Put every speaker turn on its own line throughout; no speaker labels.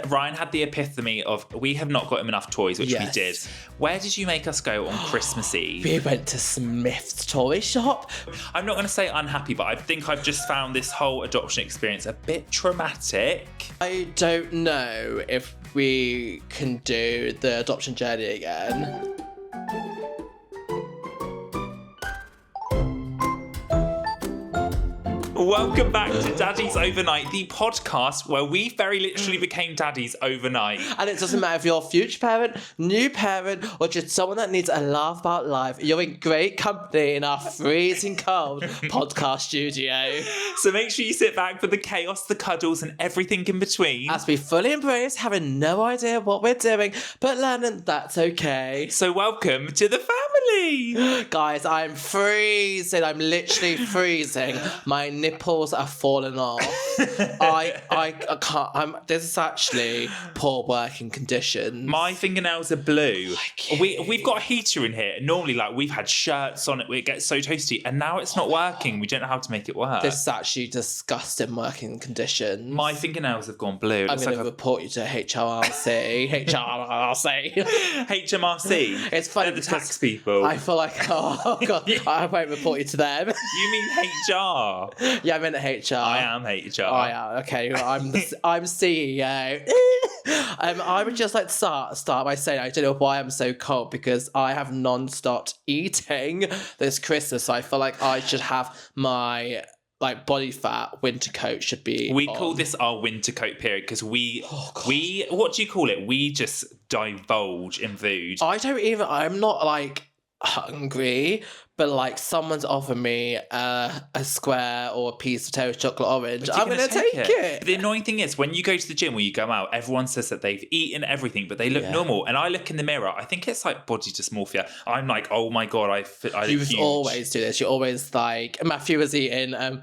Ryan had the epiphany of, we have not got him enough toys, which we did. Where did you make us go on Christmas Eve?
We went to Smith's toy shop.
I'm not going to say unhappy, but I think I've just found this whole adoption experience a bit traumatic.
I don't know if we can do the adoption journey again.
Welcome back to Daddies Overnight, the podcast where we very literally became daddies overnight.
And it doesn't matter if you're a future parent, new parent, or just someone that needs a laugh about life. You're in great company in our freezing cold podcast studio.
So make sure you sit back for the chaos, the cuddles, and everything in between.
As we fully embrace having no idea what we're doing, but learning that's okay.
So welcome to the family.
Guys, I'm freezing. I'm literally freezing. My nipples are falling off. I can't. This is actually poor working conditions.
My fingernails are blue. We've got a heater in here. Normally, we've had shirts on it where it gets so toasty, and now it's not working. We don't know how to make it work.
This is actually disgusting working conditions.
My fingernails have gone blue.
I'm going to report you to HMRC. HMRC. It's funny.
The tax people.
I feel like, oh God, I won't report you to them.
You mean HR?
Yeah, I'm in HR.
I am HR.
I am. Okay, I'm CEO. I would just like to start by saying I don't know why I'm so cold, because I have non-stopped eating this Christmas. So I feel like I should have my body fat winter coat should be
We
on.
call this our winter coat period because we what do you call it? We just divulge in food.
I'm not hungry, but someone's offered me a square or a piece of toast chocolate orange, I'm going to take it.
But the annoying thing is, when you go to the gym or you go out, everyone says that they've eaten everything, but they look normal. And I look in the mirror, I think it's body dysmorphia. I'm like, oh my God, I
You
huge.
always do this. You're always Matthew was eating.
Why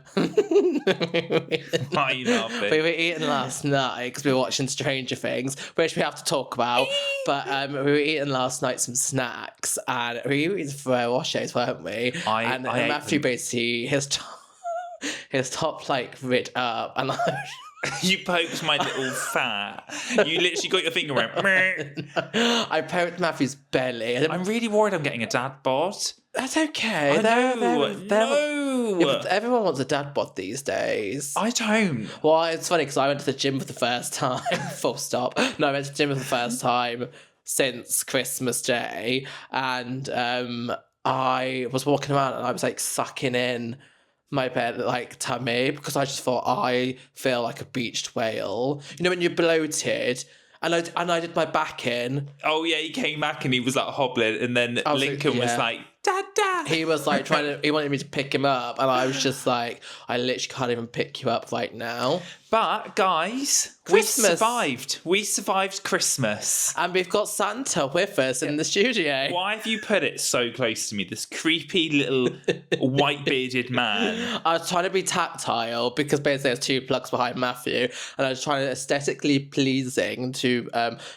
are you laughing?
We were eating last night because we were watching Stranger Things, which we have to talk about. But we were eating last night some snacks, and we were eating Ferrero-Rochers, weren't we? And Matthew basically his top rid up, and
You poked my little fat. You literally got your finger and went, meh.
I poked Matthew's belly.
I'm really worried I'm getting a dad bod.
That's okay.
No.
Yeah, but everyone wants a dad bod these days.
I don't.
Well, it's funny because I went to the gym for the first time. Full stop. No, I went to the gym for the first time since Christmas Day, and I was walking around and I was sucking in my bed tummy, because I just thought I feel like a beached whale. You know when you're bloated. And I did my back in.
Oh yeah, he came back and he was hobbling, and then Lincoln was like, Dada.
He was he wanted me to pick him up, and I was just I literally can't even pick you up right now.
But guys,
Christmas.
We survived Christmas.
And we've got Santa with us in the studio.
Why have you put it so close to me, this creepy little white bearded man?
I was trying to be tactile because basically there's two plugs behind Matthew, and I was trying to aesthetically pleasing to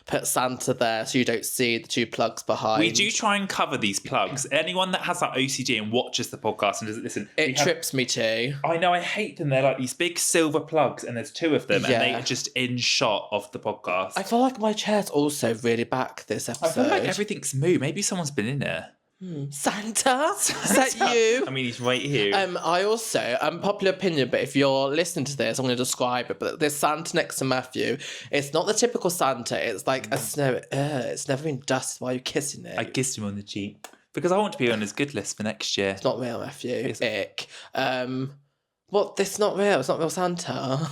put Santa there so you don't see the two plugs behind.
We do try and cover these plugs. Anyone that has OCD and watches the podcast and doesn't listen,
it trips me too.
I know, I hate them. They're these big silver plugs, and there's two of them, and they are just in shot of the podcast.
I feel like my chair's also really back this episode.
I feel like everything's moved. Maybe someone's been in there.
Santa? Is that you?
I mean, he's right here.
I also, popular opinion, but if you're listening to this, I'm going to describe it, but there's Santa next to Matthew. It's not the typical Santa. It's a snow. It's never been dusted while you're kissing it.
I kissed him on the cheek because I want to be on his good list for next year.
It's not real, Matthew. It's ick. What? This is not real. It's not real Santa.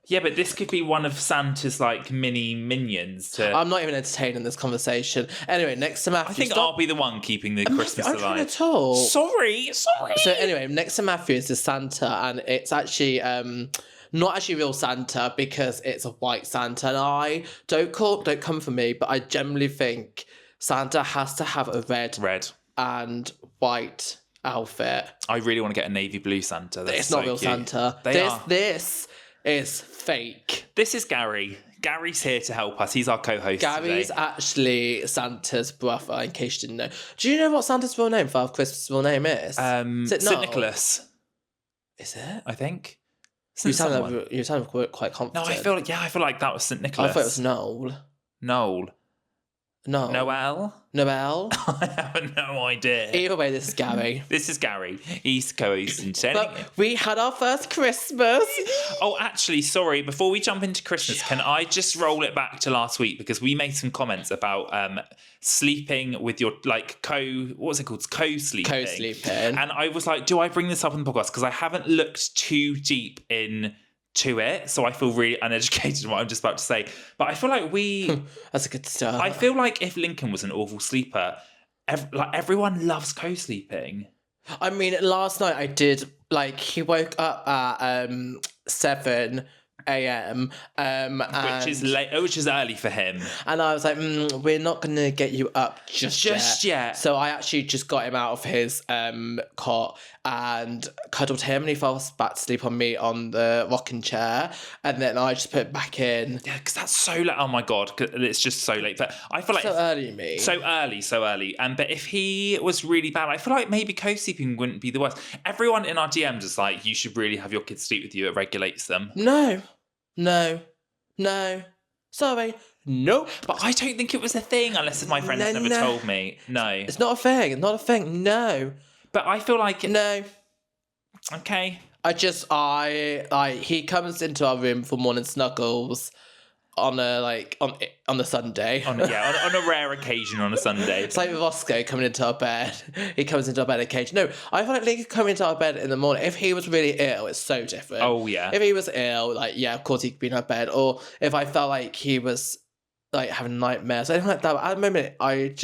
Yeah, but this could be one of Santa's mini minions.
I'm not even entertaining this conversation. Anyway, next to Matthew.
I think I'll be the one keeping the Christmas alive.
I'm trying to talk.
Sorry.
So anyway, next to Matthew is the Santa, and it's actually not actually real Santa because it's a white Santa. And don't come for me, but I generally think Santa has to have a red and white outfit.
I really want to get a navy blue Santa. That's
not real
cute.
Santa. This is fake.
This is Gary. Gary's here to help us. He's our co-host
Gary's
today.
Actually Santa's brother, in case you didn't know. Do you know what Santa's real name, Father Christmas' real name is? Is it
St. Nicholas.
Is it?
I think.
You
St. someone.
sound quite confident.
No, I feel like that was St. Nicholas.
I thought it was Noel.
Noel.
No.
Noel?
Noel?
I have no idea.
Either way, this is Gary.
This is Gary, East Coast.
But we had our first Christmas.
Oh, actually, sorry. Before we jump into Christmas, can I just roll it back to last week? Because we made some comments about sleeping with your, like, what's it called? Co-sleeping.
Co-sleeping.
And I was like, do I bring this up on the podcast? Because I haven't looked too deep into it, so I feel really uneducated in what I'm just about to say. But I feel like
That's a good start.
I feel like if Lincoln was an awful sleeper, everyone loves co-sleeping.
I mean, last night I did, like, he woke up at 7 a.m.
Which is late, which is early for him.
And I was like, we're not going to get you up just yet. So I actually just got him out of his cot and cuddled him, and he fell back to sleep on me on the rocking chair, and then I just put it back in.
Yeah, because that's so late. Oh my God, it's just so late. But I feel like...
So early, me.
So early. But if he was really bad, I feel like maybe co-sleeping wouldn't be the worst. Everyone in our DMs is like, you should really have your kids sleep with you. It regulates them.
No. Sorry. Nope.
But I don't think it was a thing unless my friends never told me. No.
It's not a thing. No.
But I feel like...
No.
Okay.
He comes into our room for morning snuggles on a Sunday.
On a rare occasion on a Sunday.
It's like with Roscoe coming into our bed. He comes into our bed occasionally. No, I feel like Lincoln coming into our bed in the morning. If he was really ill, it's so different.
Oh, yeah.
If he was ill, like, yeah, of course he could be in our bed. Or if I felt like he was, like, having nightmares, anything like that. But at the moment, I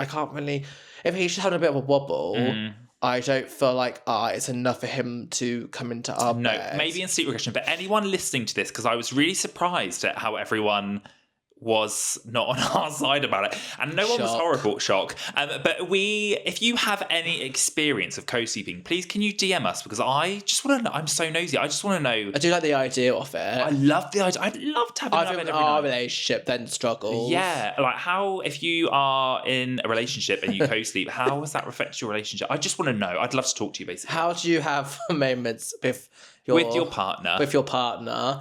can't really... If he's just having a bit of a wobble... I don't feel like it's enough for him to come into our bed.
No, maybe in sleep regression. But anyone listening to this, because I was really surprised at how everyone was not on our side about it, and no one was horrible. Shock. But if you have any experience of co-sleeping, please can you DM us, because I just want to know. I'm so nosy. I just want to know.
I do like the idea of it.
I love the idea. I'd love to have
I think our relationship then struggles.
Yeah, like how, if you are in a relationship and you co-sleep, how has that affected your relationship? I just want to know. I'd love to talk to you, basically.
How do you have moments with your partner?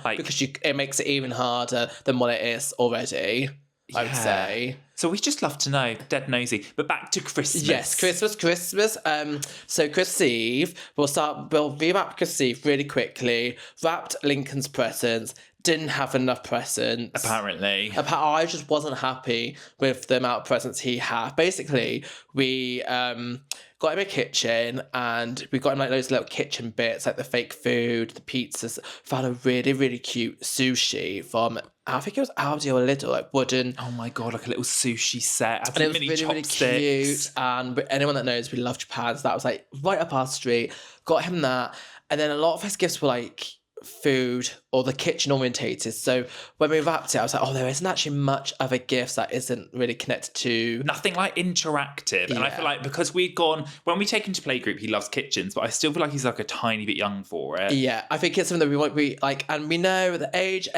Like, because it makes it even harder than what it is already, I would say.
So we just love to know. Dead nosy. But back to Christmas.
Yes, Christmas. So Christmas Eve, we'll rewrap Christmas Eve really quickly. Wrapped Lincoln's presents. Didn't have enough presents.
Apparently.
I just wasn't happy with the amount of presents he had. Basically, we got him a kitchen, and we got him like loads of little kitchen bits, like the fake food, the pizzas. Found a really, really cute sushi from, I think it was Aldi or Lidl, like wooden.
Oh my God, like a little sushi set.
And it was really, really cute. And anyone that knows, we love Japan, so that was like right up our street. Got him that. And then a lot of his gifts were like food or the kitchen orientated. So when we wrapped it, I was like, there isn't actually much of a gift that isn't really connected to
nothing like interactive. And I feel like because we'd gone, when we take him to playgroup, he loves kitchens, but I still feel like he's like a tiny bit young for it.
Yeah, I think it's something that we like, and we know the age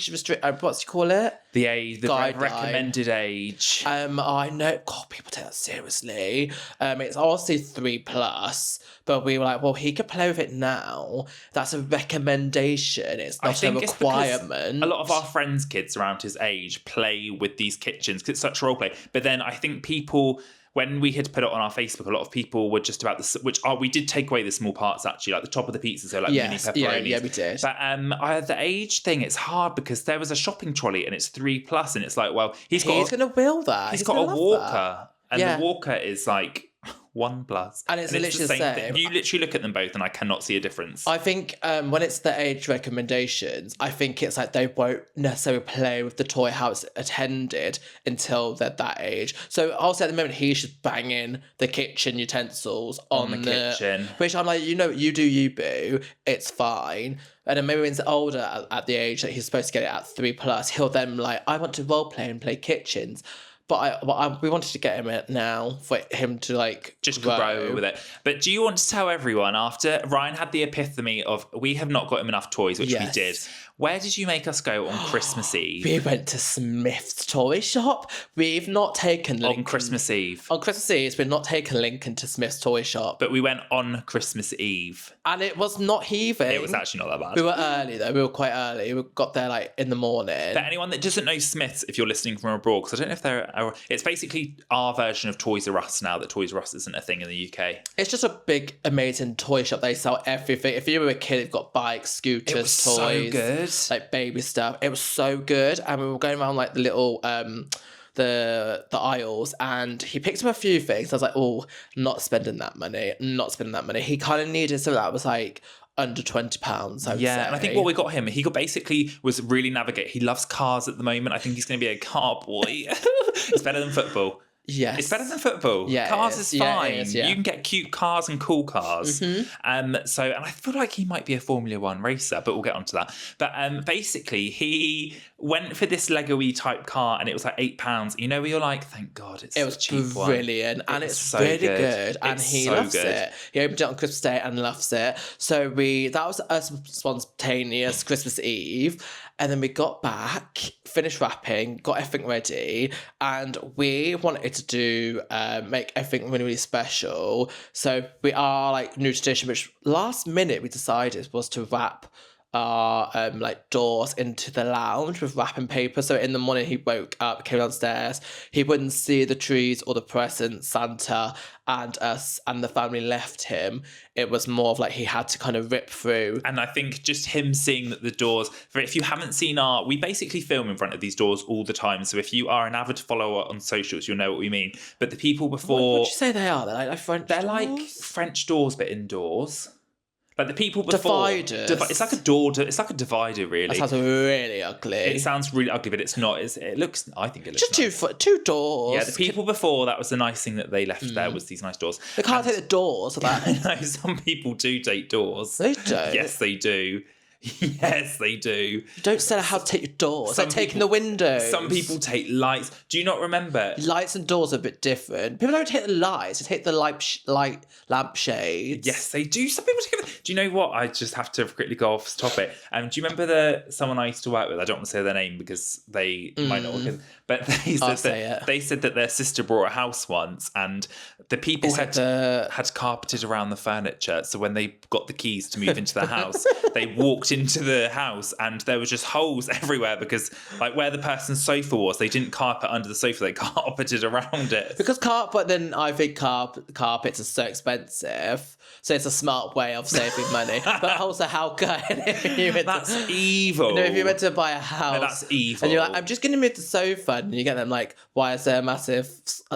restrict, what's you call it?
The age, the
guideline.
Recommended age.
I know, God, people take that seriously. It's obviously 3+, but we were like, well, he could play with it now. That's a recommendation. It's not a requirement.
A lot of our friends' kids around his age play with these kitchens because it's such role play. But then I think people, when we had put it on our Facebook, a lot of people were just about this, we did take away the small parts actually, like the top of the pizza, so like mini pepperonis.
Yeah, we did.
But the age thing, it's hard because there was a shopping trolley and it's 3+, and it's like, well, he's going
to will that.
He's got a walker, and the walker is like 1+.
And it's literally the same
thing. You literally look at them both and I cannot see a difference.
I think when it's the age recommendations, I think it's like they won't necessarily play with the toy how it's attended until they're that age. So also at the moment, he's just banging the kitchen utensils on the kitchen. Which I'm like, you do you, boo. It's fine. And then maybe when he's older at the age that he's supposed to get it at 3+, he'll then like, I want to role play and play kitchens. But we wanted to get him it now for him to like
just grow with it. But do you want to tell everyone, after Ryan had the epiphany of we have not got him enough toys, which we did, Where did you make us go on Christmas Eve?
We went to Smith's toy shop. We've not taken Lincoln.
On Christmas Eve.
On Christmas Eve, we've not taken Lincoln to Smith's toy shop.
But we went on Christmas Eve.
And it was not heaving.
It was actually not that bad.
We were early though. We were quite early. We got there like in the morning.
For anyone that doesn't know Smith's, if you're listening from abroad, because I don't know if they're... It's basically our version of Toys R Us now that Toys R Us isn't a thing in the UK.
It's just a big, amazing toy shop. They sell everything. If you were a kid, they've got bikes, scooters,
It was
toys.
so good.
Like baby stuff. It was so good. And we were going around like the little the aisles, and he picked up a few things. I was like, oh, not spending that money. He kind of needed something that was like under £20, I would say.
And I think what we got him, he got basically was really navigate. He loves cars at the moment. I think he's going to be a car boy. It's better than football.
Yes.
It's better than football.
Yeah,
cars is fine.
Yeah.
You can get cute cars and cool cars. And I feel like he might be a Formula One racer, but we'll get onto that. But basically, he went for this Lego-y type car, and it was like £8. You know, where you're like, thank God, it's a cheap one.
Brilliant, and it's
so
really good, and
it's
he
so
loves
good.
it. He opened it on Christmas Day and loves it. So that was a spontaneous Christmas Eve. And then we got back, finished wrapping, got everything ready, and we wanted to do make everything really, really special. So we are like new tradition, which last minute we decided was to wrap our like doors into the lounge with wrapping paper. So in the morning he woke up, came downstairs, he wouldn't see the trees or the presents, Santa and us and the family left him. It was more of like he had to kind of rip through.
And I think just him seeing that the doors, if you haven't seen we basically film in front of these doors all the time. So if you are an avid follower on socials, you'll know what we mean. But the people before...
What would you say they are? They're like French
They're
doors?
like French doors, but indoors. Like the people before...
Dividers.
It's like a door, it's like a divider, really.
That sounds really ugly.
It sounds really ugly, but it's not. It looks... I think it looks
just
nice.
two doors.
Yeah, the people before, that was the nice thing that they left there, was these nice doors.
They can't take the doors of that.
I know, some people do take doors.
They don't.
Yes, they do. Yes, they do.
You don't say how to take your doors. It's
Some
like taking
people-
the windows.
Some people take lights. Do you not remember?
Lights and doors are a bit different. People don't take the lights. They take the light lampshades.
Yes, they do. Some people take it. Do you know what? I just have to quickly go off the topic. Do you remember someone I used to work with? I don't want to say their name because they might not work. But they said that their sister bought a house once, and the people had carpeted around the furniture. So when they got the keys to move into the house, they walked into the house, and there was just holes everywhere because, like, where the person's sofa was, they didn't carpet under the sofa; they carpeted around it.
Because then I think carpets are so expensive, so it's a smart way of saving money. But also, how good if you went
That's evil.
You know, if you went to buy a house,
that's evil.
and you're like, I'm just going to move the sofa, and you get them like, why is there a massive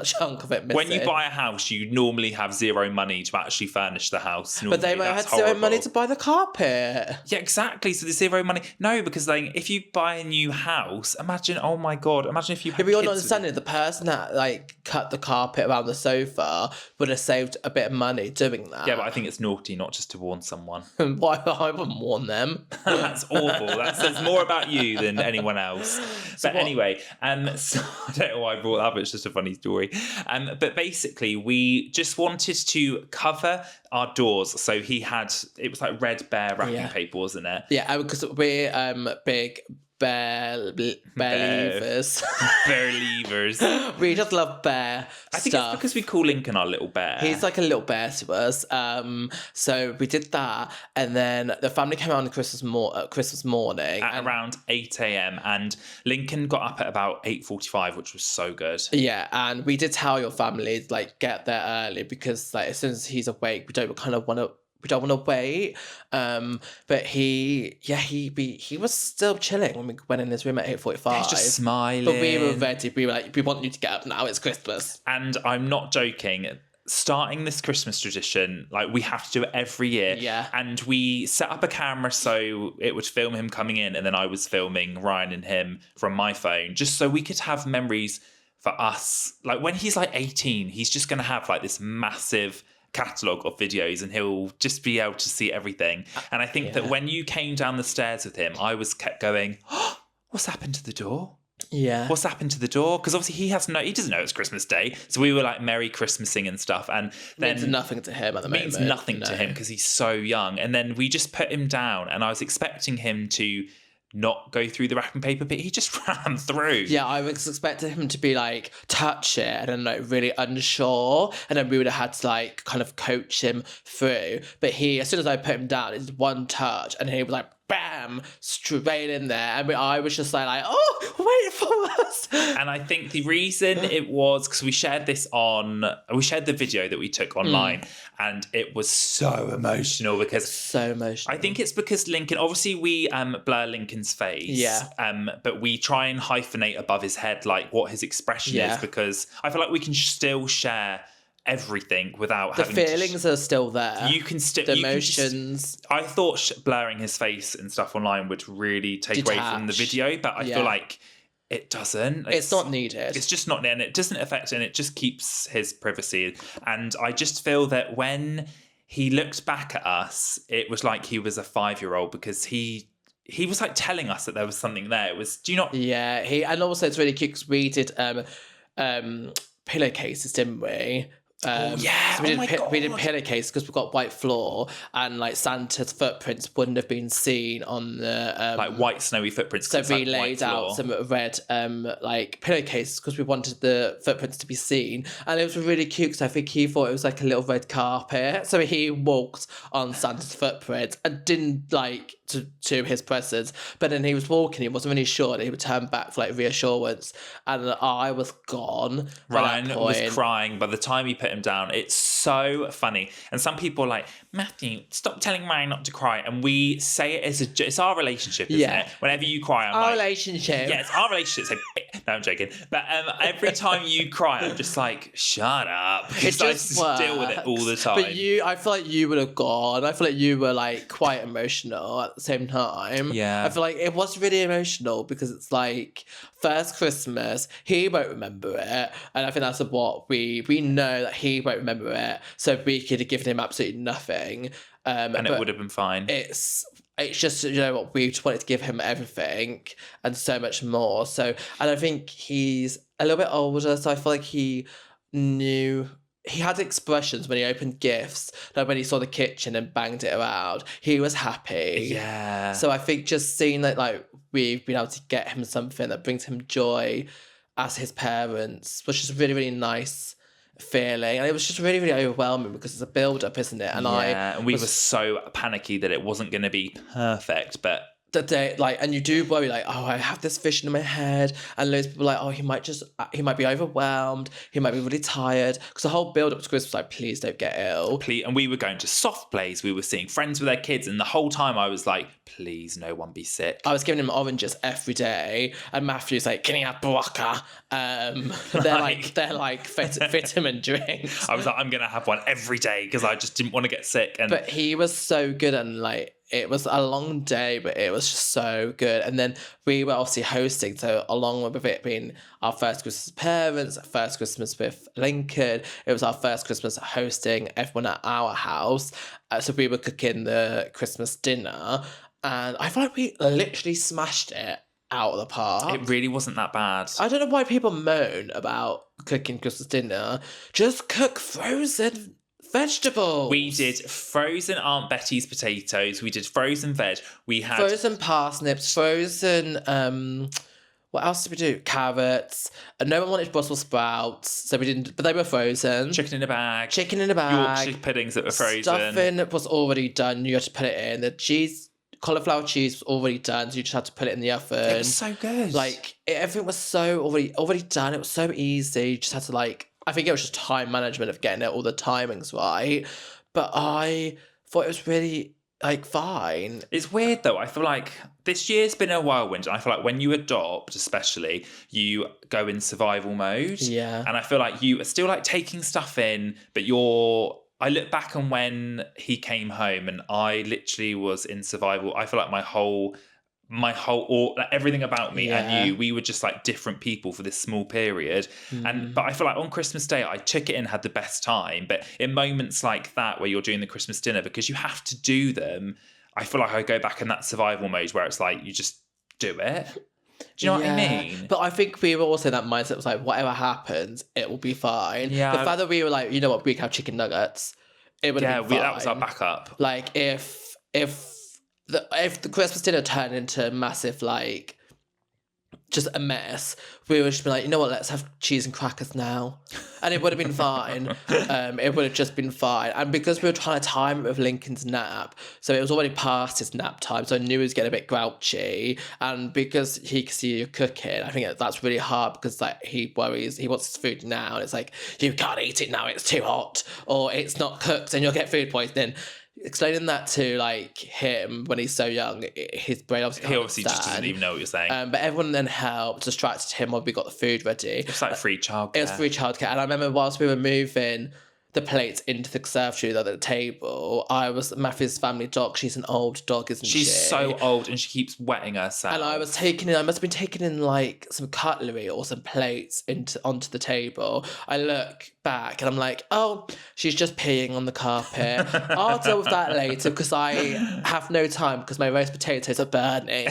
chunk of it missing?
When you buy a house, you normally have zero money to actually furnish the house. Normally.
But they might have
That's
had zero
horrible.
money to buy the carpet.
Yeah, exactly. So there's zero money. No, because like if you buy a new house, imagine, oh my God, imagine if you had
But you're
kids
not
with-
understanding the person that like cut the carpet around the sofa would have saved a bit of money doing that.
Yeah, but I think it's naughty not just to warn someone.
Why I wouldn't warn them.
That's awful. That says more about you than anyone else. But anyway, so I don't know why I brought that up. It's just a funny story. But basically, we just wanted to cover our doors. So it was like red bear wrapping paper, wasn't it?
Yeah, because we're big bear believers.
Bear levers.
We just love bear
I think
stuff.
it's because we call Lincoln our little bear.
He's like a little bear to us. So we did that, and then the family came out on Christmas morning
at around 8 a.m. and Lincoln got up at about 8:45, which was so good.
Yeah, and we did tell your family like get there early because like as soon as he's awake, we don't want to wait. But he was still chilling when we went in his room at 8:45.
He's just smiling.
But we were ready. We were like, we want you to get up now. It's Christmas.
And I'm not joking. Starting this Christmas tradition, like we have to do it every year.
Yeah.
And we set up a camera so it would film him coming in, and then I was filming Ryan and him from my phone, just so we could have memories for us. Like when he's like 18, he's just going to have like this massive catalogue of videos, and he'll just be able to see everything. And I think that when you came down the stairs with him, I kept going, oh, what's happened to the door?
Yeah.
What's happened to the door? Because obviously he doesn't know it's Christmas Day. So we were like Merry Christmasing and stuff. And then
means nothing to him at the moment.
Means nothing to him because he's so young. And then we just put him down, and I was expecting him to not go through the wrapping paper, but he just ran through.
Yeah, I was expecting him to be like, touch it, and then like really unsure, and then we would have had to like kind of coach him through. But he, as soon as I put him down, it's one touch, and he was like, bam, straight in there. I mean, I was just like, oh, wait for us.
And I think the reason it was because we shared the video that we took online, and it was so emotional because
so emotional.
I think it's because Lincoln, obviously we blur Lincoln's face, but we try and hyphenate above his head like what his expression is, because I feel like we can still share everything without having
feelings are still there.
You can still
the emotions.
I thought blurring his face and stuff online would really take away from the video, but I feel like it doesn't.
It's not needed.
It's just not, and it doesn't affect, and it just keeps his privacy. And I just feel that when he looked back at us, it was like he was a 5-year-old, because he was like telling us that there was something there. It was, do you not?
Yeah, and also it's really cute because we did pillowcases, didn't we? So we did pillowcase because we've got white floor, and like Santa's footprints wouldn't have been seen on the
like white snowy footprints.
So we laid out some red like pillowcases because we wanted the footprints to be seen, and it was really cute because I think he thought it was like a little red carpet. So he walked on Santa's footprints and didn't like to his presence, but then he was walking. He wasn't really sure. And he would turn back for like reassurance, and I was gone.
Ryan was crying by the time he put him down. It's so funny, and some people are like, Matthew, stop telling Ryan not to cry. And we say it as it's our relationship, isn't it? Whenever you cry, I'm
our
like,
relationship.
Yeah, it's our relationship. So, no, I'm joking. But every time you cry, I'm just like, shut up. Because I just deal with it all the time.
But I feel like you would have gone. I feel like you were like quite emotional at the same time.
Yeah.
I feel like it was really emotional because it's like first Christmas, he won't remember it. And I think that's what we know, that he won't remember it. So we could have given him absolutely nothing.
And it would have been fine.
It's just, you know what, we just wanted to give him everything and so much more. So, and I think he's a little bit older, so I feel like he knew. He had expressions when he opened gifts, like when he saw the kitchen and banged it around. He was happy.
Yeah.
So I think just seeing that, like, we've been able to get him something that brings him joy as his parents was just really, really nice feeling. And it was just really, really overwhelming because it's a build-up, isn't it? And
we were so panicky that it wasn't going to be perfect, but
the day, like, and you do worry, like, oh, I have this vision in my head, and loads of people are like, oh, he might be overwhelmed, he might be really tired, because the whole build up to Christmas was like, please don't get ill.
And we were going to soft plays, we were seeing friends with their kids, and the whole time I was like, please, no one be sick.
I was giving him oranges every day, and Matthew's like, can you have Baraka? They're like vitamin drinks.
I was like, I'm gonna have one every day because I just didn't want to get sick.
But he was so good, and like, it was a long day, but it was just so good. And then we were obviously hosting, so along with it being our first Christmas with parents, first Christmas with Lincoln, it was our first Christmas hosting everyone at our house. So we were cooking the Christmas dinner, and I feel like we literally smashed it out of the park.
It really wasn't that bad.
I don't know why people moan about cooking Christmas dinner. Just cook frozen vegetables.
We did frozen Aunt Betty's potatoes. We did frozen veg. We had
frozen parsnips, frozen what else did we do? Carrots. And no one wanted Brussels sprouts, so we didn't, but they were frozen.
Chicken in a bag.
Yorkshire
puddings that were frozen.
Stuffing was already done. You had to put it in. The cauliflower cheese was already done, so you just had to put it in the oven.
It was so good.
Like, everything was so already done. It was so easy. You just had to, like, I think it was just time management of getting it all the timings right. But I thought it was really, like, fine.
It's weird, though. I feel like this year's been a whirlwind. And I feel like when you adopt, especially, you go in survival mode.
Yeah.
And I feel like you are still, like, taking stuff in, but I look back on when he came home and I literally was in survival. I feel like everything about me and you, we were just like different people for this small period. But I feel like on Christmas Day, I took it and had the best time. But in moments like that, where you're doing the Christmas dinner, because you have to do them, I feel like I go back in that survival mode where it's like, you just do it. Do you know what I mean?
But I think we were also in that mindset. It was like, whatever happens, it will be fine.
Yeah.
The fact that we were like, you know what, we can have chicken nuggets, it would have been fine.
That was our backup.
Like, if if the Christmas dinner turned into a massive, like, just a mess, we would just be like, you know what, let's have cheese and crackers now. And it would have been fine. It would have just been fine. And because we were trying to time it with Lincoln's nap, so it was already past his nap time, so I knew he was getting a bit grouchy. And because he could see you cooking, I think that's really hard because like he worries, he wants his food now. And it's like, you can't eat it now, it's too hot. Or it's not cooked and you'll get food poisoning. Explaining that to like him when he's so young, his brain obviously
he obviously just doesn't even know what you're saying.
But everyone then helped, distracted him while we got the food ready.
It's like free childcare.
It was free childcare, and I remember whilst we were moving the plates into the conservatory at the table, I was Matthew's family dog. She's an old dog, isn't she?
She's so old and she keeps wetting herself.
And I must have been taking in like some cutlery or some plates onto the table. I look back and I'm like, oh, she's just peeing on the carpet. I'll deal with that later because I have no time because my roast potatoes are burning.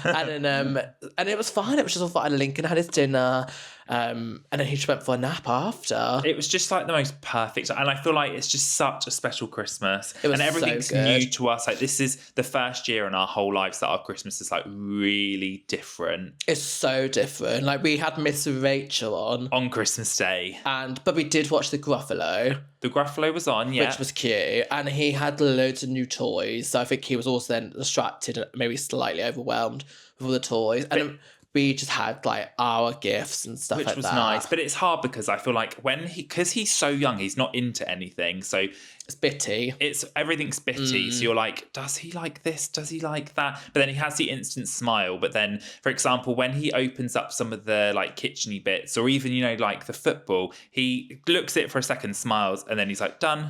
And then and it was fine. It was just all fine. Lincoln had his dinner. And then he just went for a nap after.
It was just like the most perfect, and I feel like it's just such a special Christmas.
It was
and everything's
so good.
new to us. Like this is the first year in our whole lives that our Christmas is like really different.
It's so different. Like we had Miss Rachel
on Christmas Day,
but we did watch the Gruffalo.
The Gruffalo was on, yeah,
which was cute, and he had loads of new toys. So I think he was also then distracted and maybe slightly overwhelmed with all the toys. And we just had like our gifts and stuff,
which
like
was
that.
nice. But it's hard because I feel like because he's so young, he's not into anything. So
it's bitty.
Everything's bitty. So you're like, does he like this? Does he like that? But then he has the instant smile. But then, for example, when he opens up some of the like kitcheny bits, or even like the football, he looks at it for a second, smiles, and then he's like, done.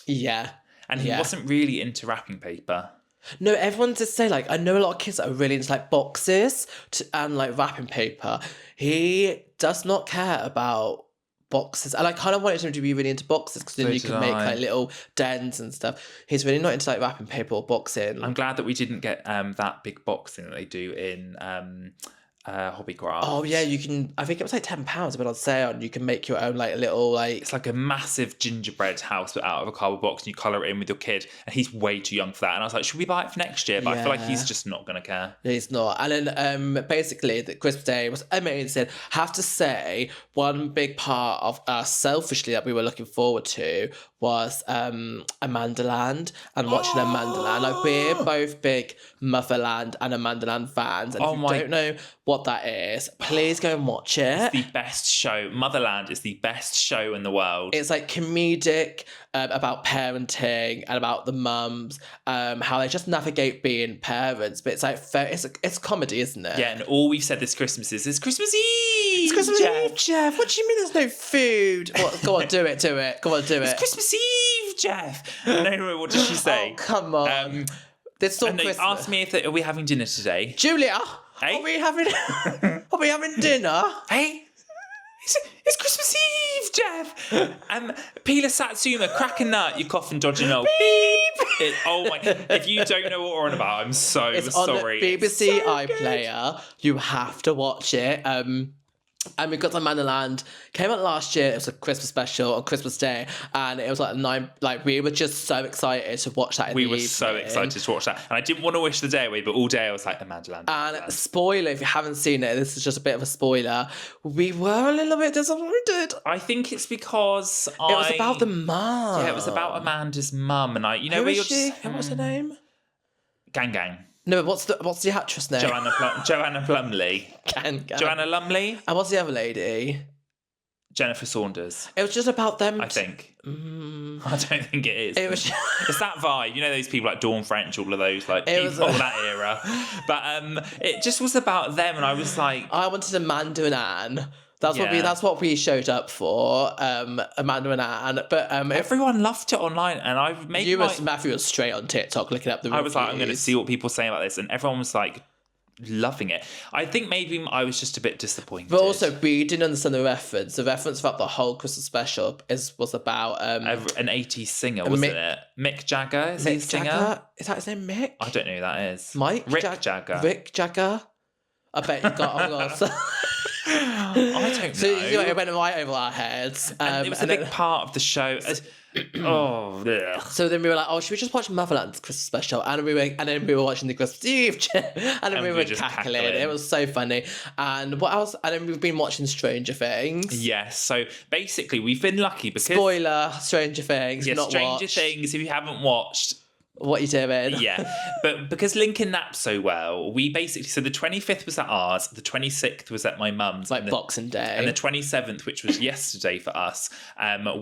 Yeah.
And he wasn't really into wrapping paper.
No, everyone does say, like, I know a lot of kids that are really into, like, boxes and, like, wrapping paper. He does not care about boxes. And I kind of wanted him to be really into boxes because then you can make, like, little dens and stuff. He's really not into, like, wrapping paper or boxing.
I'm glad that we didn't get that big boxing that they do in Hobbycraft.
Oh yeah, you can. I think it was like £10, but on sale, and you can make your own like little like.
It's like a massive gingerbread house but out of a cardboard box, and you colour it in with your kid. And he's way too young for that. And I was like, should we buy it for next year? But I feel like he's just not gonna care.
He's not. And then basically, the Christmas Day was amazing. Have to say, one big part of us selfishly that we were looking forward to was Amandaland and watching Amandaland. Like we're both big Motherland and Amandaland fans, and if you don't know what that is, please go and watch it.
It's the best show. Motherland is the best show in the world.
It's like comedic about parenting and about the mums, how they just navigate being parents. But it's like it's comedy, isn't it?
Yeah, and all we've said this Christmas is it's Christmas Eve.
It's Christmas Eve, Jeff. What do you mean there's no food? Go on, do it. Go on, do it.
It's Christmas Eve, Jeff. No, what did she say?
Oh, come on. This is all Christmas.
Asked me if are we having dinner today.
Julia,
hey?
Are we having dinner?
Hey? It's Christmas Eve, Jeff. Peeler Satsuma, crack a nut, you cough and dodge an old beep. Oh my! If you don't know what we're on about, I'm so
it's
sorry.
On the BBC iPlayer. You have to watch it. And we got to Manderland. Came out last year. It was a Christmas special on Christmas Day, and it was like 9. Like we were just so excited to watch that. We were
so excited to watch that, and I didn't want to wish the day away, but all day I was like, Manderland.
And spoiler, if you haven't seen it, this is just a bit of a spoiler. We were a little bit disappointed.
I think it's because
it was about the mum.
Yeah, it was about Amanda's mum, and
who is she? What's her name?
Gang.
No, what's the actress name?
Joanna Plumley. Joanna Lumley.
And what's the other lady?
Jennifer Saunders.
It was just about them.
I think. I don't think it is.
It was.
It's that vibe. You know those people like Dawn French, all of those like people of that era. But it just was about them, and I was like,
I wanted Amanda and Anne. That's what we showed up for, Amanda and Anne. But
everyone loved it online, and I've made
Matthew was straight on TikTok looking up the reviews.
I was like, I'm going to see what people say about this, and everyone was like loving it. I think maybe I was just a bit disappointed.
But also, we didn't understand the reference. The reference about the whole Christmas special was about
an 80s singer, wasn't it? Mick Jagger is he a singer?
Jagger? Is that his name, Mick?
I don't know who that is.
Rick
Jagger.
Rick Jagger? I bet you got. Oh God.
I don't know.
So it went right over our heads.
And it was a big part of the show. Oh, ugh.
So then we were like, oh, should we just watch Motherland's Christmas special? And then we were watching the Christmas Eve and then we were
just
cackling.
cackling.
It was so funny. And what else? And then we've been watching Stranger Things.
Yes. So basically, we've been lucky because
Spoiler: Stranger Things.
yeah,
Not
Stranger
watched.
Things. If you haven't watched.
What are you doing?
Yeah, but because Lincoln naps so well, we basically, so the 25th was at ours, the 26th was at my mum's.
Like Boxing Day.
And the 27th, which was yesterday for us,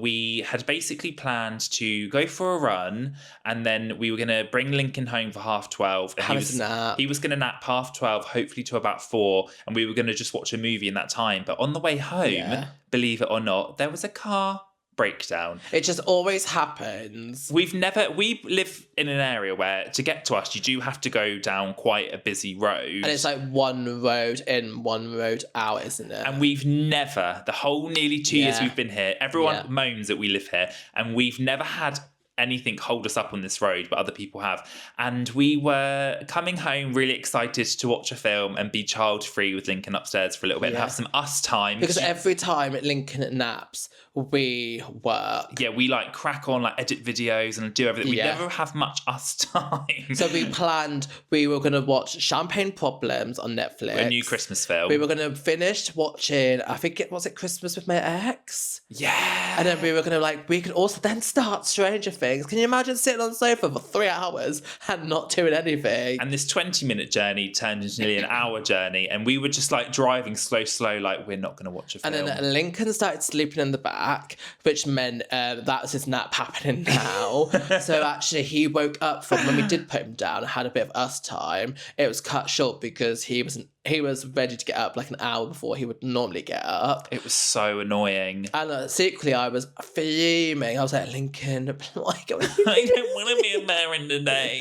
we had basically planned to go for a run, and then we were going to bring Lincoln home for 12:30. And
Have
he was going to nap 12:30, hopefully to about 4, and we were going to just watch a movie in that time. But on the way home, believe it or not, there was a car breakdown.
It just always happens.
We live in an area where to get to us you do have to go down quite a busy road,
And it's like one road in, one road out, isn't it?
and we've never, the whole nearly 2 years we've been here, everyone moans that we live here, and we've never had anything hold us up on this road, but other people have. And we were coming home really excited to watch a film and be child free with Lincoln upstairs for a little bit and have some us time.
Because every time Lincoln naps, we work.
Yeah, we like crack on, like edit videos and do everything. We never have much us time.
So we planned, we were going to watch Champagne Problems on Netflix.
A new Christmas film.
We were going to finish watching, I think was it Christmas with My Ex?
Yeah.
And then we were going to we could also then start Stranger Things. Can you imagine sitting on the sofa for 3 hours and not doing anything?
And this 20-minute journey turned into nearly an hour journey, and we were just like driving slow, like we're not going to watch a film.
And then Lincoln started sleeping in the back, which meant that was his nap happening now. So actually he woke up from when we did put him down and had a bit of us time. It was cut short because he was ready to get up like an hour before he would normally get up.
It was so annoying.
And secretly I was fuming. I was like, Lincoln,
I don't want to be a parent today.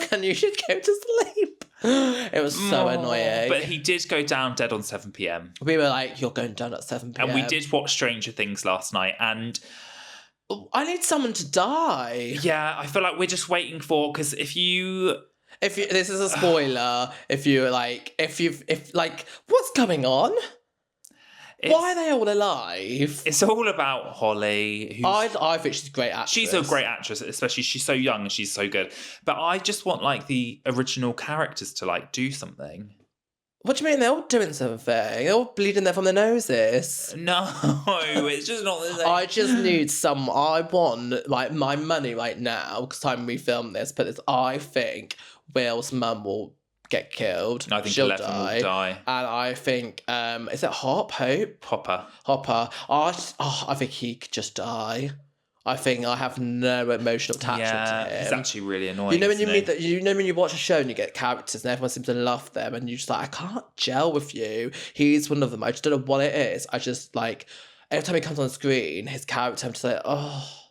can you should go to sleep? It was so annoying.
But he did go down dead on 7 p.m.
We were like, you're going down at 7 p.m.
And we did watch Stranger Things last night, and
I need someone to die.
yeah, I feel like we're just waiting for, because if you
this is a spoiler, what's going on? Why are they all alive?
It's all about Holly.
I think she's a great actress.
She's a great actress, especially she's so young and she's so good. But I just want like the original characters to like do something.
What do you mean? They're all doing something. They're all bleeding there from their noses.
No, it's just not the same.
I just need I want like my money right now because time we film this. But I think Will's mum will get killed.
I think
she'll
11 will die.
And I think is it Hopper? I think he could just die. I think I have no emotional attachment to him.
He's actually really annoying.
You know when you meet that. You know when you watch a show and you get characters and everyone seems to love them, and you just like, I can't gel with you. He's one of them. I just don't know what it is. I just like every time he comes on screen, his character. I'm just like, oh.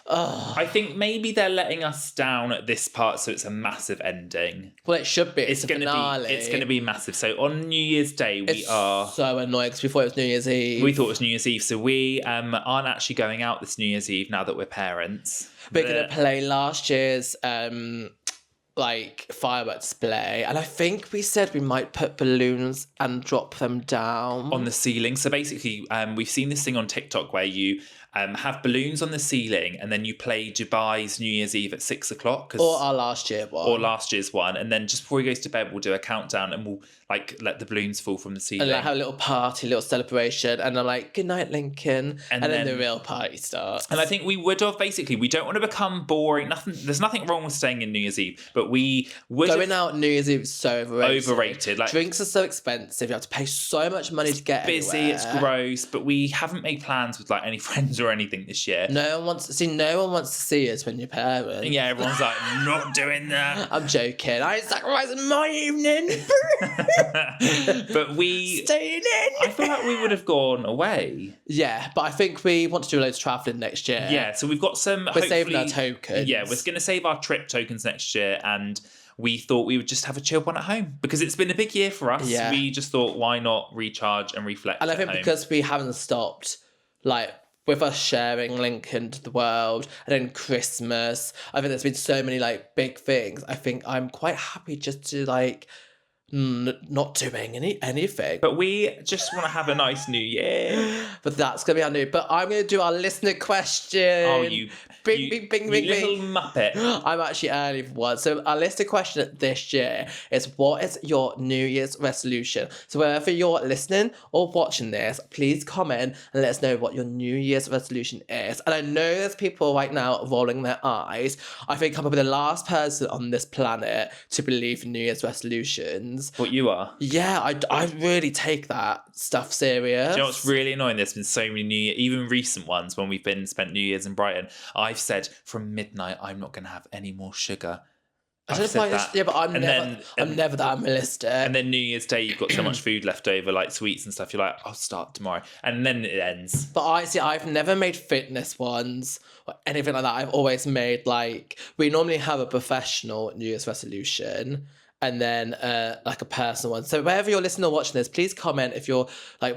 I think maybe they're letting us down at this part, so it's a massive ending.
Well, it should be. It's
going to be massive. So on New Year's Day, we are
so annoyed because we thought it was New Year's Eve.
We thought it was New Year's Eve, so we aren't actually going out this New Year's Eve now that we're parents.
We're going to play last year's firework display, and I think we said we might put balloons and drop them down
on the ceiling. So basically, we've seen this thing on TikTok where you have balloons on the ceiling, and then you play Dubai's New Year's Eve at 6 o'clock.
Or our last year's one.
And then just before he goes to bed, we'll do a countdown and we'll like let the balloons fall from the ceiling.
And have a little party, little celebration. And I'm like, good night, Lincoln. And then the real party starts.
And I think we would have basically, we don't want to become boring. There's nothing wrong with staying in New Year's Eve, but we would
Going out New Year's Eve is so
overrated. Like,
drinks are so expensive. You have to pay so much money to get
busy,
anywhere.
It's gross, but we haven't made plans with like any friends or anything this year.
No one wants to see us when you're parents.
Yeah, everyone's like, I'm not doing that.
I'm joking. I sacrificed my evening.
But we
staying in.
I feel like we would have gone away.
Yeah, but I think we want to do loads of travelling next year.
Yeah, so we've got some.
We're saving our tokens.
Yeah, we're going to save our trip tokens next year, and we thought we would just have a chill one at home because it's been a big year for us.
Yeah.
We just thought, why not recharge and reflect?
And I think because we haven't stopped, like, with us sharing Lincoln to the world, and then Christmas, I think there's been so many like big things. I think I'm quite happy just to like not doing anything.
But we just want to have a nice new year.
But that's going to be our new... But I'm going to do our listener question.
Oh, you little muppet.
I'm actually early for one. So our listener question this year is, what is your New Year's resolution? So wherever you're listening or watching this, please comment and let us know what your New Year's resolution is. And I know there's people right now rolling their eyes. I think I'm probably the last person on this planet to believe in New Year's resolutions.
What you are?
Yeah, I really take that stuff serious.
Do you know what's really annoying? There's been so many New Year, even recent ones when we've spent New Year's in Brighton. I've said from midnight, I'm not going to have any more sugar.
I don't know why. Yeah, but I'm never that unrealistic.
And then New Year's Day, you've got so much food left over, like sweets and stuff. You're like, I'll start tomorrow, and then it ends.
But I've never made fitness ones or anything like that. I've always made we normally have a professional New Year's resolution. And then like a personal one. So wherever you're listening or watching this, please comment. If you're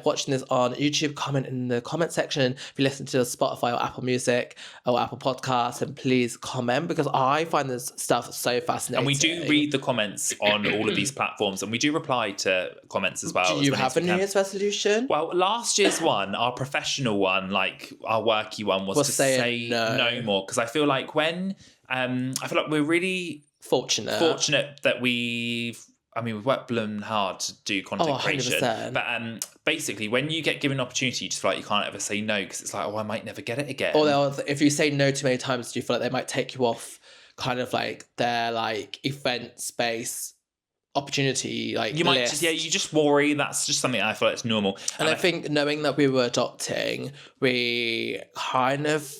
watching this on YouTube, comment in the comment section. If you listen to Spotify or Apple Music or Apple Podcasts, and please comment, because I find this stuff so fascinating.
And we do read the comments on all of these platforms, and we do reply to comments as well.
Do you have a New Year's resolution?
Well, last year's one, our professional one, our worky one, was to say no more. Because I feel like we're really fortunate that we've worked blown hard to do content creation.
100%.
But basically, when you get given an opportunity, you just feel like you can't ever say no, because it's like, I might never get it again.
Or if you say no too many times, do you feel like they might take you off kind of their event space opportunity
you might
list.
you just worry. That's just something I feel like it's normal.
And I think knowing that we were adopting, we kind of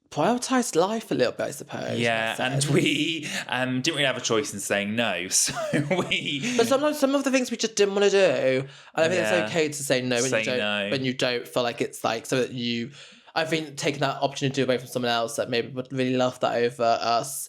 prioritised life a little bit, I suppose.
Yeah, and we didn't really have a choice in saying no, so we...
But sometimes some of the things we just didn't want to do, and I think it's okay to say no when you don't feel like it's so that you... I think taking that opportunity away from someone else that maybe would really love that over us,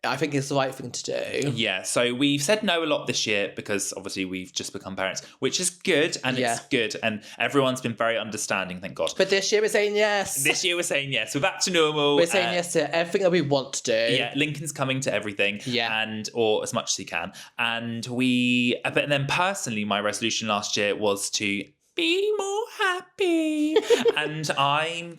I think it's the right thing to do.
Yeah, so we've said no a lot this year because obviously we've just become parents, which is good, and it's good, and everyone's been very understanding, thank God.
But this year we're saying yes.
This year we're saying yes. We're back to normal.
We're saying yes to everything that we want to do.
Yeah, Lincoln's coming to everything, or as much as he can. And but then personally, my resolution last year was to be more happy. And I'm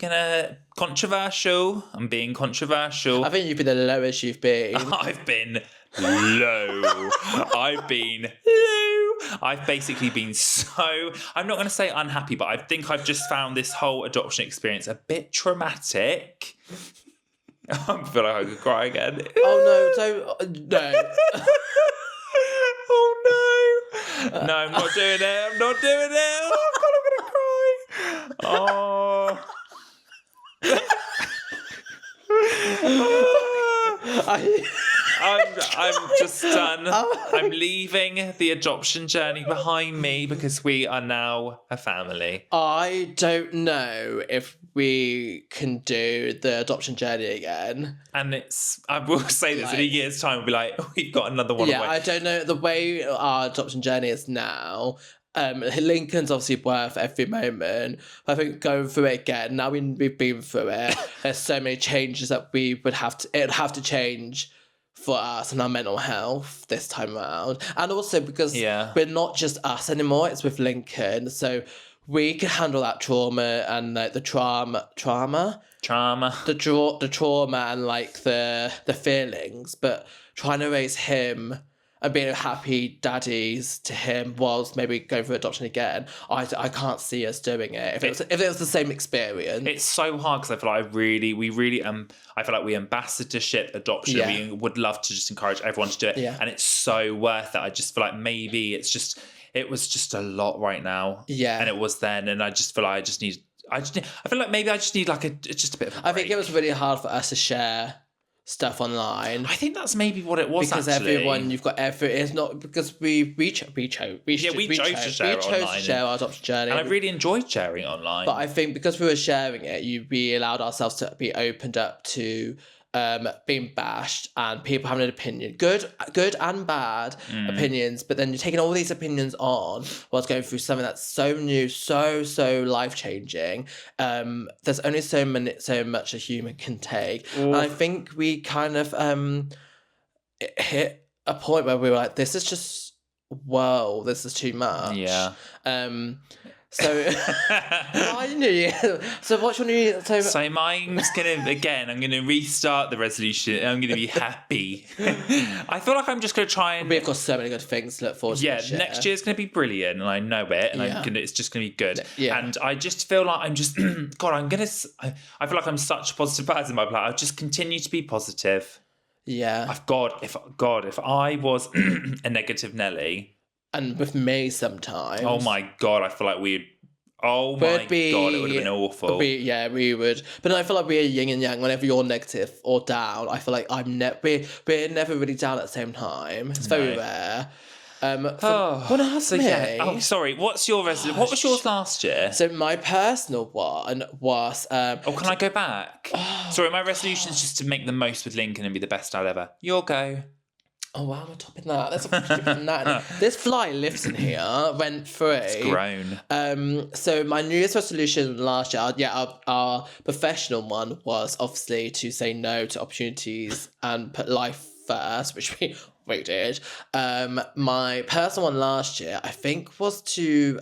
controversial. I'm being controversial.
I think you've been the lowest you've been.
I've been low. I've been low. I've basically been I'm not going to say unhappy, but I think I've just found this whole adoption experience a bit traumatic. I feel like I could cry again.
Oh no, no.
Oh no. No, I'm not doing it. I'm not doing it. Oh God, I'm gonna cry. Oh. I'm just done. I'm leaving the adoption journey behind me because we are now a family.
I don't know if we can do the adoption journey again.
And I will say this, in a year's time, we'll be like, we've got another one away.
I don't know. The way our adoption journey is now, Lincoln's obviously worth every moment. I think going through it again, now we've been through it, there's so many changes that it would have to change for us and our mental health this time around. And also because we're not just us anymore, it's with Lincoln. So we can handle that trauma and the trauma and the feelings, but trying to raise him and being happy daddies to him whilst maybe going through adoption again, I can't see us doing it. If it was the same experience.
It's so hard because I feel like I feel like we ambassadorship adoption. Yeah. We would love to just encourage everyone to do it. Yeah. And it's so worth it. I just feel like maybe it was just a lot right now. Yeah. And it was then, and I just feel like I feel like maybe I just need just a bit of a break.
I think it was really hard for us to share stuff online.
I think that's maybe what it was,
because
actually.
Everyone, you've got it's not because we chose to share our adoption journey,
and I really enjoyed sharing it online.
But I think because we were sharing it, we allowed ourselves to be opened up to being bashed and people having an opinion, good and bad opinions, but then you're taking all these opinions on whilst going through something that's so new, so life-changing. There's only so much a human can take. Ooh. And I think we kind of hit a point where we were like, this is just whoa, this is too much.
Yeah.
So my New Year. So what's your New Year?
So mine's I'm gonna restart the resolution. I'm gonna be happy. I feel like I'm just gonna try and.
We've got so many good things to look forward to.
Yeah, next year's gonna be brilliant, and I know it, and it's just gonna be good.
Yeah.
And I just feel like I'm just God. I feel like I'm such a positive person. But I'll just continue to be positive.
Yeah.
If I was a negative Nelly.
And with me sometimes.
Oh my God, I feel like God, it would have been awful.
We would. But no, I feel like we're yin and yang. Whenever you're negative or down, I feel like we're never really down at the same time. It's very rare. Want to ask me?
Yeah. Oh, sorry. What's your resolution? What was yours last year?
So my personal one was.
Can I go back? Sorry, my resolution is just to make the most with Lincoln and be the best dad ever. Your go.
Oh wow, we're topping that. That's that. This fly lives in here, rent free.
It's grown.
So my New Year's resolution last year, our professional one was obviously to say no to opportunities and put life first, which we did. My personal one last year, I think, was to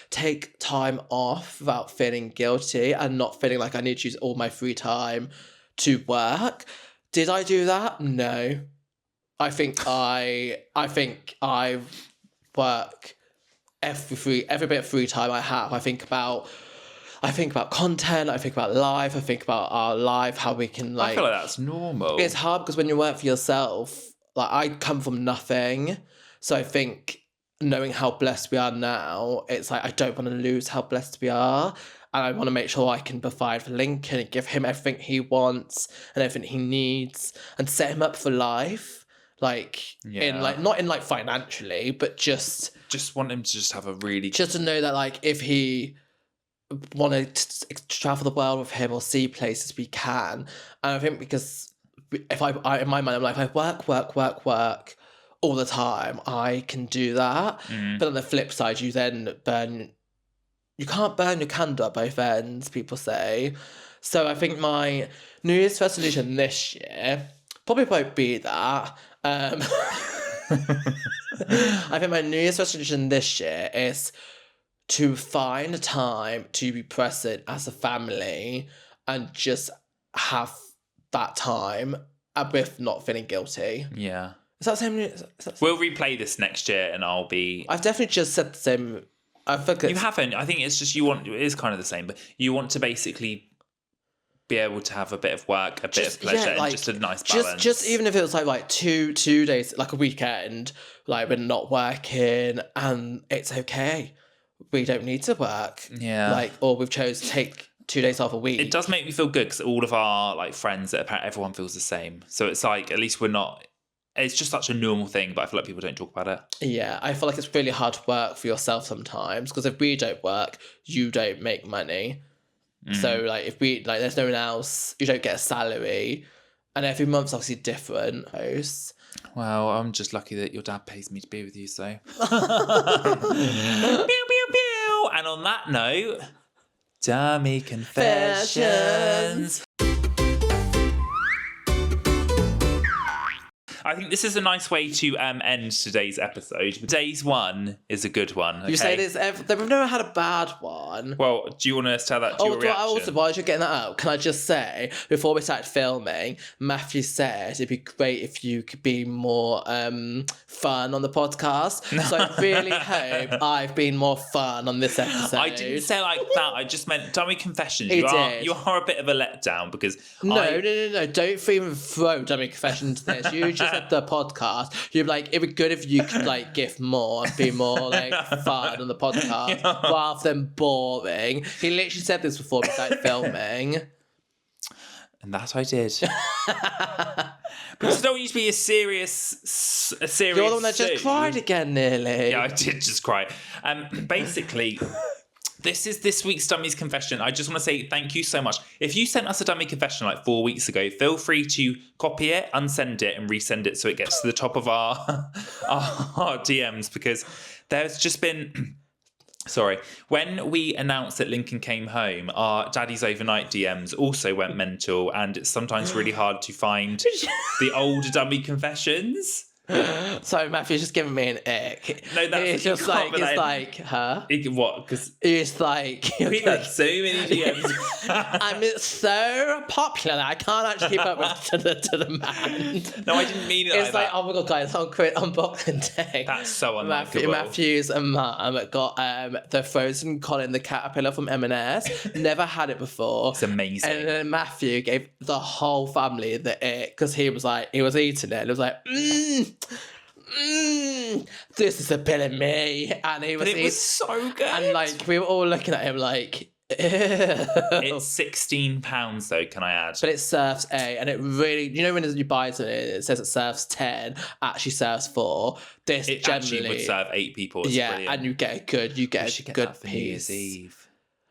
take time off without feeling guilty and not feeling like I need to use all my free time to work. Did I do that? No. I think I work every bit of free time I have. I think about content, I think about life, I think about our life, how we can
I feel like that's normal.
It's hard because when you work for yourself, like I come from nothing. So I think knowing how blessed we are now, it's like I don't want to lose how blessed we are. And I want to make sure I can provide for Lincoln and give him everything he wants and everything he needs and set him up for life. Not in financially, but just
want him to just have a really
just to know that like if he wanted to travel the world with him or see places, we can. And I think because if I in my mind I'm like, if I work all the time, I can do that. But on the flip side, you can't burn your candle at both ends, people say. So I think my New Year's resolution this year probably won't be that. I think my New Year's resolution this year is to find a time to be present as a family and just have that time with not feeling guilty.
Yeah.
Is that the same?
We'll replay this next year and I've
definitely just said the same. I forget.
You haven't. I think it's just it is kind of the same, but you want to basically be able to have a bit of work, a bit of pleasure, and just a nice balance.
Just even if it was like 2 days, like a weekend, like we're not working and it's okay. We don't need to work.
Yeah.
Or we've chose to take 2 days off a week.
It does make me feel good because all of our friends, everyone feels the same. So it's like, at least we're not. It's just such a normal thing, but I feel like people don't talk about it.
Yeah, I feel like it's really hard to work for yourself sometimes because if we don't work, you don't make money. So if we there's no one else, you don't get a salary, and every month's obviously different.
Well, I'm just lucky that your dad pays me to be with you, so. Pew, pew, pew. And on that note, dummy confessions. I think this is a nice way to end today's episode. Today's one is a good one. Okay?
You say this, they've never had a bad one.
Well, do you want to tell that to your reaction?
Also, while you're getting that out, can I just say, before we started filming, Matthew said it'd be great if you could be more fun on the podcast. So I really hope I've been more fun on this episode.
I didn't say like that. I just meant dummy confessions.
You
are a bit of a letdown because
No. Don't even throw dummy confessions to this. You just the podcast, you'd be like, it'd be good if you could give more and be more fun on the podcast rather than boring. He literally said this before we started filming.
And that I did. Because I don't want you to be a serious. You're
the one that just cried again, nearly.
Yeah, I did just cry. Basically. This is this week's Dummy's Confession. I just want to say thank you so much. If you sent us a dummy confession 4 weeks ago, feel free to copy it, unsend it, and resend it so it gets to the top of our DMs, because there's just been... Sorry. When we announced that Lincoln came home, our Daddies Overnight DMs also went mental, and it's sometimes really hard to find the older dummy confessions.
So Matthew's just giving me an ick.
No, that's
it's just like, it's like, huh?
What? Because
it's like,
we had so many DMs.
I'm so popular that I can't actually keep up with to the man.
No, I didn't mean it
It's like,
that.
oh my god, guys, on Boxing Day.
That's so unlikable.
Matthew's and Mum got the frozen Colin the caterpillar from M&S. Never had it before.
It's amazing.
And then Matthew gave the whole family the ick because he was eating it and it was like, this is a bit of me. And he was,
but it was so good.
And like we were all looking at him like, ew.
It's £16 though, can I add?
But it serves 8, and it really, you know, when you buy it, it says it serves 10, actually serves 4. This
it
generally
actually would serve 8 people. It's brilliant.
and you get a good
for
piece.
New Year's Eve.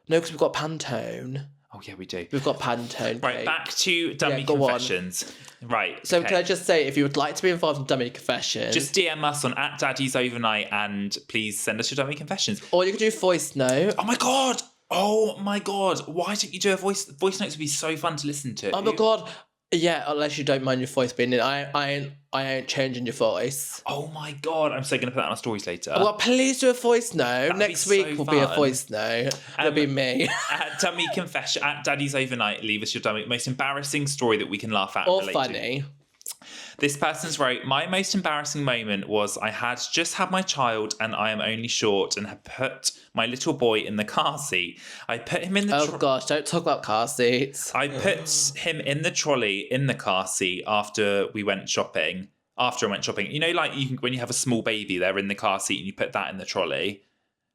No, because we've got Pantone.
Oh yeah, we do.
We've got Pantone.
Right,
cake.
back to Dummy Confessions. Right.
So
okay.
can I just say, if you would like to be involved in Dummy Confessions,
just DM us on @Daddies Overnight and please send us your Dummy Confessions.
Or you can do voice note.
Oh my god! Why don't you do a voice notes? Would be so fun to listen to.
Oh my god! Yeah, unless you don't mind your voice being in. I ain't changing your voice.
Oh my god! I'm so gonna put that on our stories later.
Well, please do a voice note. Next week will be a voice note. It'll be me.
Dummy confession @Daddies Overnight. Leave us your most embarrassing story that we can laugh at.
Or
and
funny.
To. This person's wrote, my most embarrassing moment was I had just had my child and I am only short and had put my little boy in the car seat. I put him in the
Oh gosh, don't talk about car seats.
I put him in the trolley in the car seat after I went shopping. You know, like when you have a small baby, they're in the car seat and you put that in the trolley.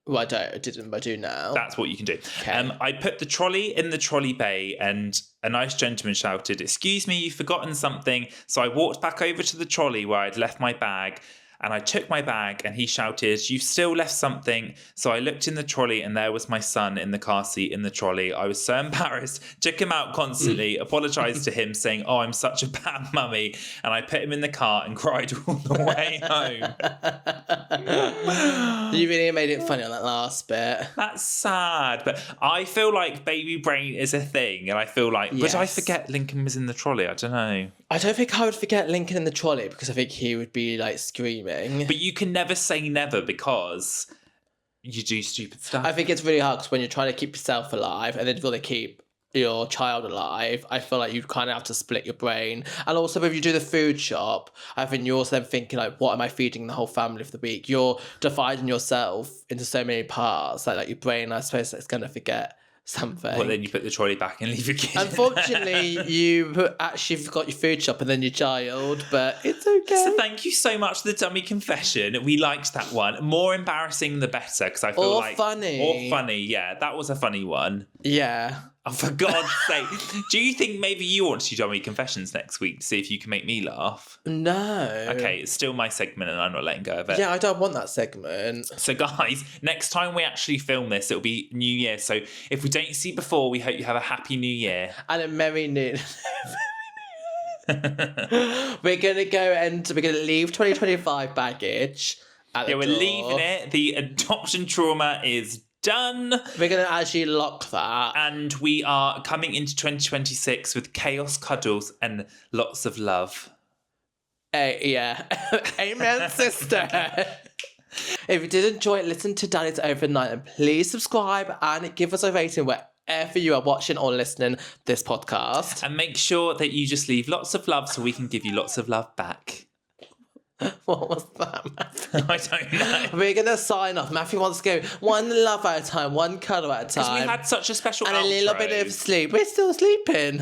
Well, I do now.
That's what you can do.
Okay.
I put the trolley in the trolley bay and a nice gentleman shouted, "Excuse me, you've forgotten something." So I walked back over to the trolley where I'd left my bag and I took my bag and he shouted, "You've still left something." So I looked in the trolley and there was my son in the car seat in the trolley. I was so embarrassed, took him out constantly, apologised to him saying, "Oh, I'm such a bad mummy." And I put him in the car and cried all the way home.
You really made it funny on that last bit.
That's sad, but I feel like baby brain is a thing, and I feel like, would I forget Lincoln was in the trolley? I don't know.
I don't think I would forget Lincoln in the trolley because I think he would be like screaming.
But you can never say never because you do stupid stuff.
I think it's really hard because when you're trying to keep yourself alive and then you've got to keep your child alive, I feel like you kind of have to split your brain. And also if you do the food shop, I think you're also then thinking like, what am I feeding the whole family for the week? You're dividing yourself into so many parts that like your brain, I suppose, is going to forget something.
Well, then you put the trolley back and leave your kid.
Unfortunately, you actually forgot your food shop and then your child, but it's okay.
So thank you so much for the dummy confession. We liked that one. More embarrassing the better, because I feel like...
funny.
Or funny, yeah. That was a funny one.
Yeah.
Oh, for God's sake. Do you think maybe you want to do dummy confessions next week to see if you can make me laugh?
No.
Okay, it's still my segment and I'm not letting go of it.
Yeah, I don't want that segment.
So guys, next time we actually film this, it'll be New Year. So if we don't see you before, we hope you have a happy New Year.
And a merry new... We're going to leave 2025 baggage at the door.
We're leaving it. The adoption trauma is done.
We're going to actually lock that.
And we are coming into 2026 with chaos, cuddles, and lots of love.
Yeah. Amen, sister. If you did enjoy it, listen to Daddies Overnight and please subscribe and give us a rating wherever you are watching or listening this podcast.
And make sure that you just leave lots of love so we can give you lots of love back.
What was that, Matthew?
I don't know.
We're going to sign off. Matthew wants to go one love at a time, one cuddle at a time.
Because we had such a special
and
outro.
a little bit of sleep. We're still sleeping.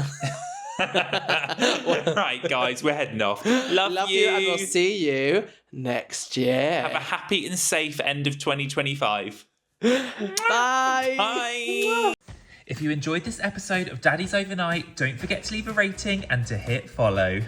Right, guys, we're heading off. Love you.
And we'll see you next year.
Have a happy and safe end of 2025.
Bye.
Bye. If you enjoyed this episode of Daddies Overnight, don't forget to leave a rating and to hit follow.